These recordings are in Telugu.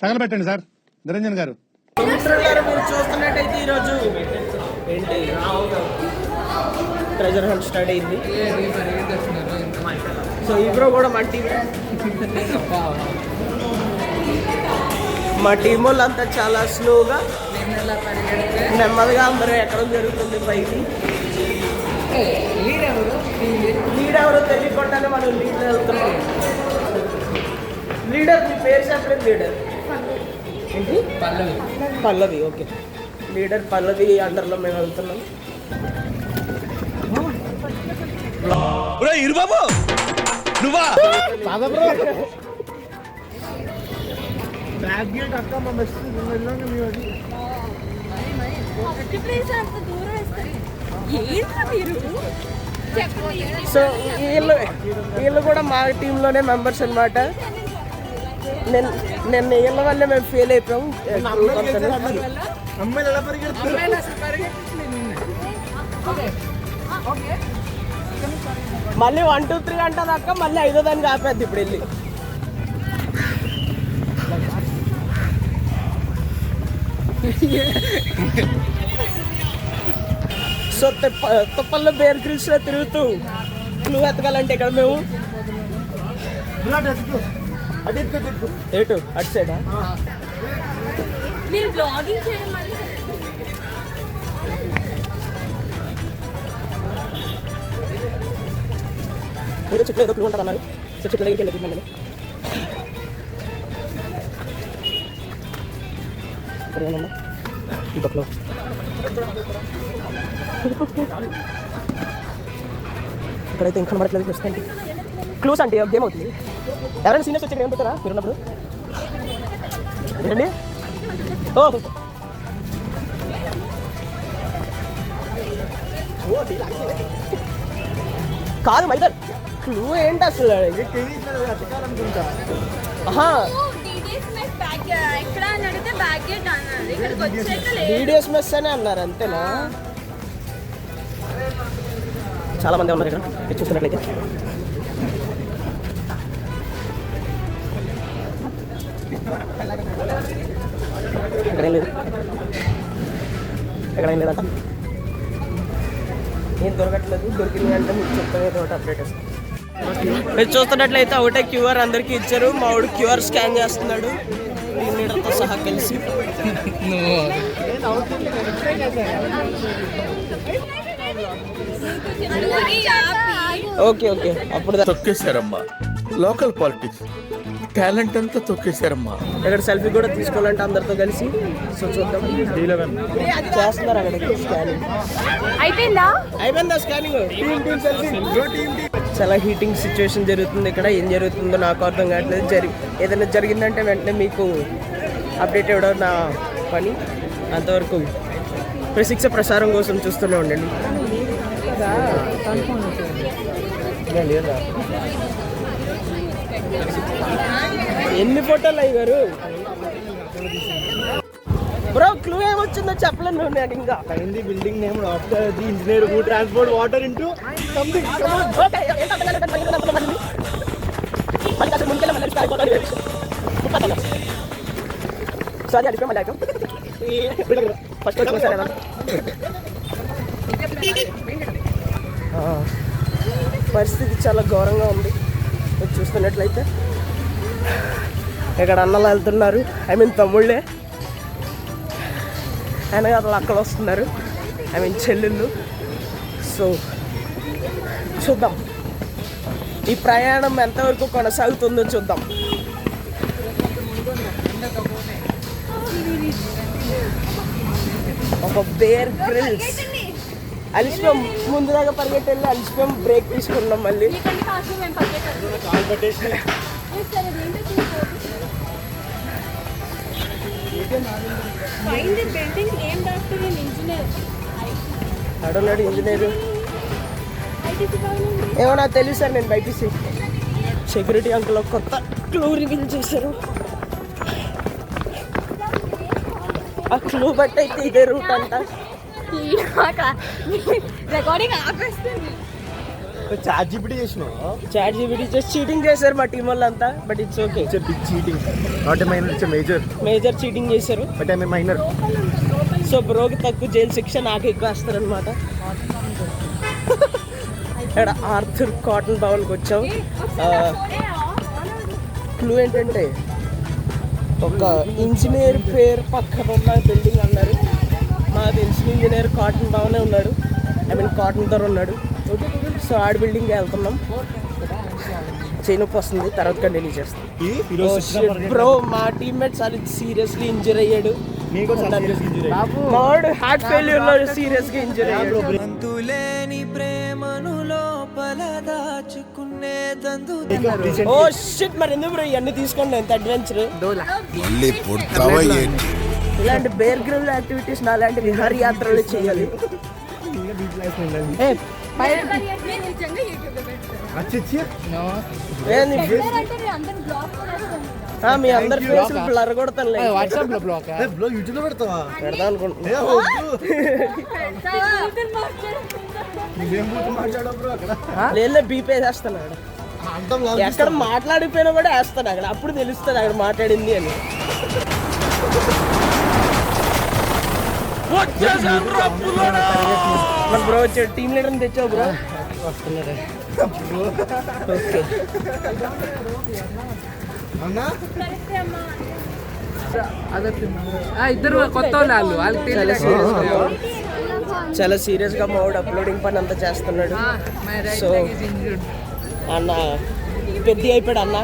తగలబెట్టండి సార్ నిరంజన్ గారు. మీరు చూస్తున్నట్టయితే ఈరోజు ఏంటి ట్రెజర్ హంట్ స్టార్ట్ అయింది. సో ఇబ్రో కూడా మా టీం వాళ్ళంతా చాలా స్లోగా నెమ్మదిగా అందరూ ఎక్కడం జరుగుతుంది పైకి. లీడ్ ఎవరో తెలియకుండానే మనం లీడ్ వెళ్తున్నాం. లీడర్ మీ పేరు చెప్పలేదు. లీడర్ ఏంటి? పల్లవి. ఓకే, లీడర్ పల్లవి అండర్లో మేము వెళ్తున్నాం. బాబు నువ్వా సో వీళ్ళు కూడా మా టీంలోనే మెంబర్స్ అనమాట. నేను వీళ్ళ వల్లే మేము ఫెయిల్ అయిపోయాం. మళ్ళీ 1 2 3 అంటది అక్క, మళ్ళీ 5వ దానికి ఆపేద్ది ఇప్పుడు వెళ్ళి. సో తుప్పల్లో బేర్ గ్రిల్స్ లో తిరుగుతూ క్లూ ఎత్తగాలంటే ఇక్కడ మేము ఏటు అటు సైడా మీరు చెట్లు ఏదో క్లూ ఉంటారు అన్నారు. సో చెట్ల దగ్గరికి వెళ్ళి ఇంకో క్లూ ఇక్కడైతే ఇంకా కనబడట్లేదు. ప్రస్తుతానికి క్లూస్ అంటే గేమ్ అవుతుంది. ఎవరైనా సీనియర్స్ వచ్చి ఏం పెట్టారా మీరున్నప్పుడు? ఏంటండి? ఓ కాదు మైదర్, క్లూ ఏంటి అసలు? డీడీఎస్ మెస్ అనే అన్నారు, అంతేనా? చాలా మంది ఉన్నారు ఇక్కడ చూస్తున్నట్లయితే. ఎక్కడేం లేదు, ఎక్కడేం లేదంట. ఏం దొరకట్లేదు. దొరికింది అంటే మీకు చెప్తాను ఏదో ఒకటి అప్డేట్ వస్తుంది. మీరు చూస్తున్నట్లయితే ఒకటే క్యూఆర్ అందరికీ ఇచ్చారు. మా వాడు క్యూఆర్ స్కాన్ చేస్తున్నాడు టీమ్ లీడర్తో సహా కలిసి. ఓకే ఓకే, అప్పుడు తొక్కేశారమ్మా. లోకల్ పాలిటిక్స్ టాలెంట్ అంతా తొక్కేశారమ్మా. ఇక్కడ సెల్ఫీ కూడా తీసుకోవాలంటే అందరితో కలిసి. సో చూద్దాం చేస్తున్నారు అక్కడ స్కానింగ్. అయిపోయిందా స్కానింగ్? చాలా హీటింగ్ సిచ్యువేషన్ జరుగుతుంది ఇక్కడ. ఏం జరుగుతుందో నాకు అర్థం కావట్లేదు. ఏదైనా జరిగిందంటే వెంటనే మీకు అప్డేట్ ఇవ్వడం నా పని. అంతవరకు శిక్ష ప్రసారం కోసం చూస్తూనే ఉండండి. ఎన్ని ఫోటోలు అయ్యారు బ్రో? క్లూ ఏమొచ్చిందో చెప్పలేను నేను ఇంకా. Building name after the engineer who transport water into something. Sorry అడిగిపోయి మళ్ళీ ఫస్ట్ పరిస్థితి చాలా ఘోరంగా ఉంది. మీరు చూస్తున్నట్లయితే ఇక్కడ అన్నలు వెళ్తున్నారు, ఐ మీన్ తమ్ముళ్ళే. ఆయన అసలు అక్కడ వస్తున్నారు, ఐ మీన్ చెల్లెళ్ళు. సో చూద్దాం ఈ ప్రయాణం ఎంతవరకు కొనసాగుతుందో చూద్దాం. ఒక బేర్ గ్రిల్స్ అలిసిపోయాం. ముందు దాకా పరిగెట్టి వెళ్ళి అలిసిపోయాం. బ్రేక్ తీసుకున్నాం మళ్ళీ. అడున్నాడు ఇంజనీరు. ఏమో నాకు తెలుసు సార్, నేను బయట సెక్యూరిటీ అంకుల్ కొత్త క్లూ రివీల్ చేశారు. ఆ క్లూ బట్టి అయితే ఇదే రూట్ అంట. రికార్డింగ్ ఆపేస్తుంది. చాట్ జీపీటీ చేసినావు. చాట్ జీపీటీ జస్ట్ చీటింగ్ చేశారు మా టీం వాళ్ళంతా, but it's okay. It's big cheating, not a minor, it's major. Major cheating చేశారు, బట్ ఐ మైనర్. సో బ్రోకి తక్కువ జైలు శిక్ష, నాకు ఎక్కువ వేస్తారనమాట. ఇక్కడ ఆర్థర్ కాటన్ భవన్కి వచ్చాం. క్లూ ఏంటంటే ఒక ఇంజనీర్ పేరు పక్కన ఉన్న బిల్డింగ్ అన్నారు. మాకు తెలిసిన ఇంజనీర్ కాటన్ భవనే ఉన్నాడు, ఐ మీన్ కాటన్ ధర ఉన్నాడు. సో ఆడి బిల్డింగ్కి వెళ్తున్నాం. చేయనొప్పి వస్తుంది, తర్వాత కంటిన్యూ చేస్తాం. బ్రో మా టీమ్మేట్ చాలా సీరియస్లీ ఇంజూర్ అయ్యాడు. మావాడు హార్ట్ ఫెయిల్యూర్ లో సీరియస్ గా ఇంజూర్ అయ్యాడు. ఓ షిట్, మరి ఎందుకు బ్రో ఇవన్నీ తీసుకోండి, ఎంత అడ్వెంచర్. ఇలాంటి బేర్ గ్రిల్ యాక్టివిటీస్ నా లాంటి విహారీ యాత్రలు చేయాలి. మీ అందరి ఫేసులు బ్లర్ కొడతాను, వాట్సాప్ లో బ్లాక్ యూట్యూబ్ లో పెడతావా? పెడదాం అనుకుంటున్నా. లేదు బీపీ వేసేస్తాను అక్కడ, ఎక్కడ మాట్లాడిపోయినా కూడా వేస్తాను అక్కడ, అప్పుడు తెలుస్తుంది అక్కడ మాట్లాడింది అని. బ్రో వచ్చాడు, టీమ్ లీడర్ని తెచ్చావు బ్రో. వస్తున్నాడు. ఓకే ఇద్దరు కొత్త వాళ్ళు చాలా సీరియస్ గా మావాడు అప్లోడింగ్ పని అంతా చేస్తున్నాడు. సో అన్న పెద్ద అయిపోయాడు అన్న.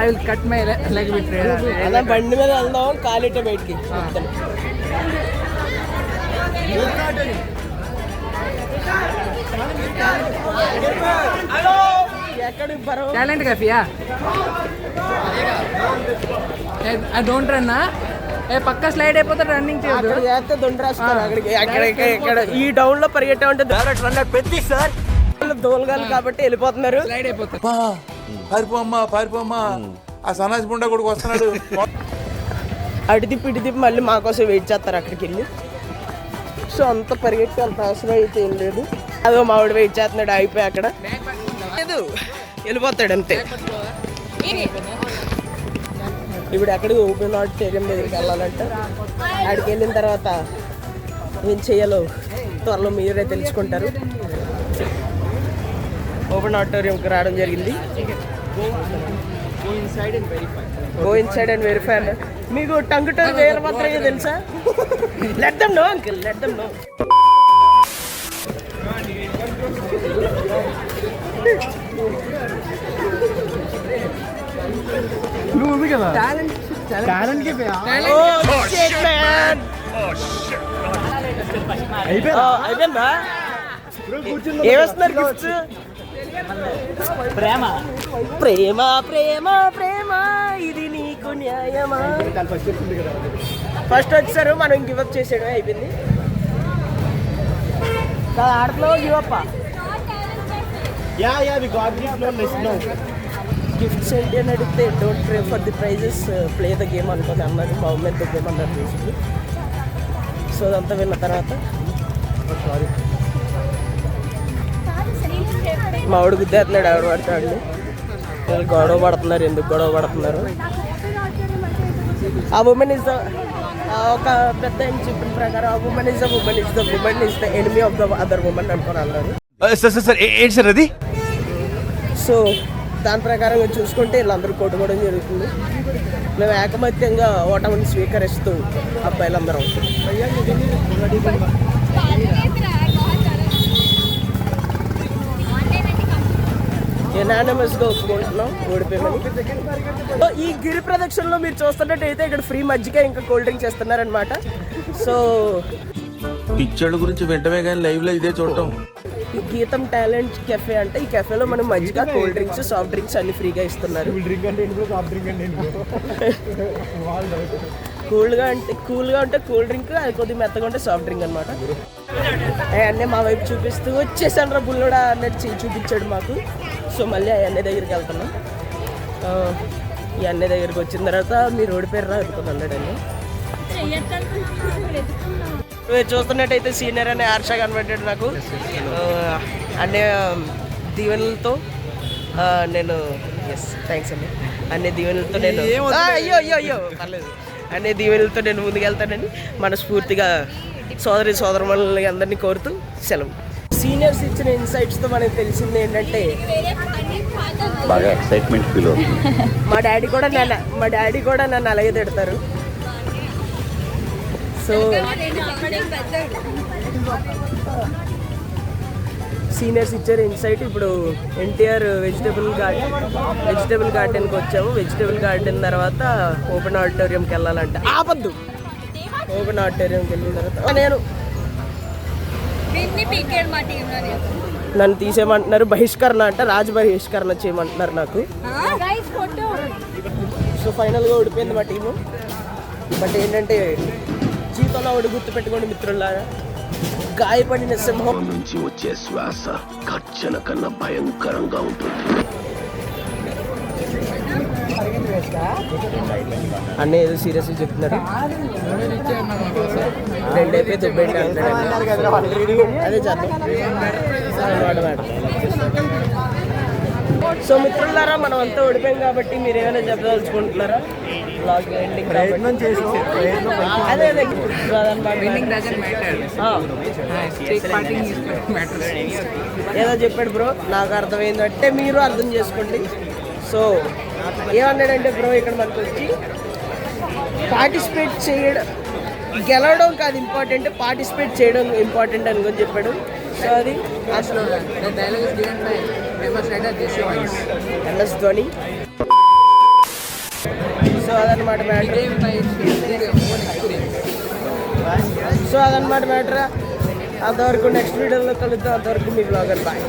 I will cut my leg with అన్న బండి మీద వెళ్దాం, కాలిట్టే బయటికి. టాలెంట్ కాఫీయా? Don't run. పక్క స్లైడ్ అయిపోతే రన్నింగ్ చేయదు. చేస్తే దొండరాస్తారు అక్కడికి, ఇక్కడ ఈ డౌన్ లో పరిగెట్టా ఉంటే పెద్ద సార్ దోలగాలు కాబట్టి వెళ్ళిపోతున్నారు. స్లైడ్ అయిపోతుంది. పారిపోమ్మా ఆ సన్నాసి గుండా కూడా వస్తున్నాడు. అటు తిప్పి ఇటు తిప్పి మళ్ళీ మా కోసం వెయిట్ చేస్తారు అక్కడికి వెళ్ళి. సో అంత పరిగెట్టి అంత అవసరం అయితే ఏం లేదు. అదో మావిడ వెయిట్ చేస్తున్నాడు, అయిపోయి అక్కడ లేదు వెళ్ళిపోతాడు అంతే. ఇప్పుడు ఎక్కడికి ఓపెన్ ఆడిటోరియం దగ్గరికి వెళ్ళాలంటే అక్కడికి వెళ్ళిన తర్వాత ఏం చేయాలో త్వరలో మీరే తెలుసుకుంటారు. ఓపెన్ ఆడిటోరియంకి రావడం జరిగింది. Go inside and verify. మీకు టంగుటూరి వీరభద్రయ్య తెలుసా? Let them know uncle, let them know. నువ్వు ఉంది కదా టాలెంట్ అయిపోయిందా? ఏమేస్తున్నారు గిఫ్ట్స్? ప్రేమ ప్రేమ ప్రేమ ప్రేమ ఇది నీకు న్యాయమా? ఫస్ట్ వచ్చారు, మనం గివప్ చేసాడు, అయిపోయింది. ఆడలో గివప్ గిఫ్ట్స్ ఏంటి అని అడిగితే don't pray for the prizes, play the game అనుకోని అన్నారు. మా ఉమెన్ ద గేమ్ అన్నారు బేసిక్లీ. సో అదంతా విన్న తర్వాత మా వాడు గుద్దేస్తున్నాడు, ఎవరు పడతాడు. వాళ్ళు గొడవ పడుతున్నారు, ఎందుకు గొడవ పడుతున్నారు? ఆ ఉమెన్ ఇస్ ద, ఒక పెద్ద ఆయన చెప్పిన ప్రకారం ఆ women is the enemy of the other women అనుకుని అన్నారు. ఏంటి సార్ అది? సో దాని ప్రకారంగా చూసుకుంటే వీళ్ళందరూ కొట్టుకోవడం జరుగుతుంది. మేము ఏకమత్యంగా ఓటమిని స్వీకరిస్తూ అబ్బాయిలందరం ఎనానిమస్ గా ఒప్పుకుంటున్నాం ఓడిపోయామని. ఈ గిరి ప్రదక్షిణలో మీరు చూస్తున్నట్టయితే ఇక్కడ ఫ్రీ మజ్జిగ ఇంకా కూల్ డ్రింక్స్ ఇస్తున్నారనమాట. సో పిక్చర్ల గురించి వెంటనే కానీ లైవ్ లో ఇదే చూడటం. ఈ గీతం టాలెంట్ కెఫే అంటే ఈ కెఫేలో మనం మజ్జిగ, కూల్ డ్రింక్స్, సాఫ్ట్ డ్రింక్స్ అన్ని ఫ్రీగా ఇస్తున్నారు. కూల్గా ఉంటే కూల్ డ్రింక్, అది కొద్దిగా మెత్తగా ఉంటే సాఫ్ట్ డ్రింక్ అనమాట. అవన్నీ మా వైపు చూపిస్తూ వచ్చేసాను రా బుల్లోడా అన్నట్టు చూపించాడు మాకు. సో మళ్ళీ ఆ అన్నయ్య దగ్గరికి వెళ్తున్నాం. ఈ అన్నయ్య దగ్గరికి వచ్చిన తర్వాత మీరు ఓడిపోయారు రా అనుకుని అన్నాడు. మీరు చూస్తున్నట్టయితే సీనియర్ అనే హర్ష కనబడ్డాడు నాకు. అనే దీవెనలతో నేను థ్యాంక్స్ అండి. అన్ని దీవెనలతో నేను అయ్యో పర్లేదు. అన్ని దీవెనలతో నేను ముందుకెళ్తానని మనస్ఫూర్తిగా సోదరుమణులని అందరినీ కోరుతూ సెలవు. సీనియర్స్ ఇచ్చిన ఇన్సైట్స్తో మనకు తెలిసింది ఏంటంటే బాగా ఎక్సైట్మెంట్ ఫీల్ అవుతుంది. మా డాడీ కూడా నన్ను అలాగే తిడతారు. సో సీనియర్స్ ఇచ్చారు ఇన్సైట్. ఇప్పుడు ఎన్టీఆర్ వెజిటేబుల్ గార్డెన్కి వచ్చాము. వెజిటేబుల్ గార్డెన్ తర్వాత ఓపెన్ ఆడిటోరియంకి వెళ్ళాలంటే ఆపద్దు. ఓపెన్ ఆడిటోరియంకి వెళ్ళిన తర్వాత నేను నన్ను తీసేయమంటున్నారు. బహిష్కరణ అంట, రాజు బహిష్కరణ చేయమంటున్నారు నాకు. సో ఫైనల్గా ఓడిపోయింది మా టీము. బట్ ఏంటంటే జీవితంలో ఒకటి గుర్తు పెట్టుకోండి మిత్రులారా, గాయపడిన సింహం నుంచి వచ్చే శ్వాస ఖర్చన కన్నా భయంకరంగా ఉంటుంది. అన్న ఏదో సీరియస్గా చెప్తున్నారు. 2 అయిపోయి దుబ్బెట్టి అదే చేద్దాం. సో మిత్రులారా, మనం అంతా ఓడిపోయాం కాబట్టి మీరు ఏమైనా చెప్పదలుచుకుంటున్నారా? బ్లాగ్ ఎండింగ్ అదే ఏదో చెప్పాడు బ్రో, నాకు అర్థమైందంటే మీరు అర్థం చేసుకోండి. సో ఏమన్నాడంటే బ్రో ఇక్కడ మనకు వచ్చి పార్టిసిపేట్ చేయడం, గెలవడం కాదు ఇంపార్టెంట్, పార్టిసిపేట్ చేయడం ఇంపార్టెంట్ అని కూడా చెప్పాడు. సో అది MS ధోని. సో అదనమాట మ్యాటర్. అంతవరకు నెక్స్ట్ వీడియోలో కలుద్దాం. అంతవరకు మీ బ్లాగర్ బాయ్.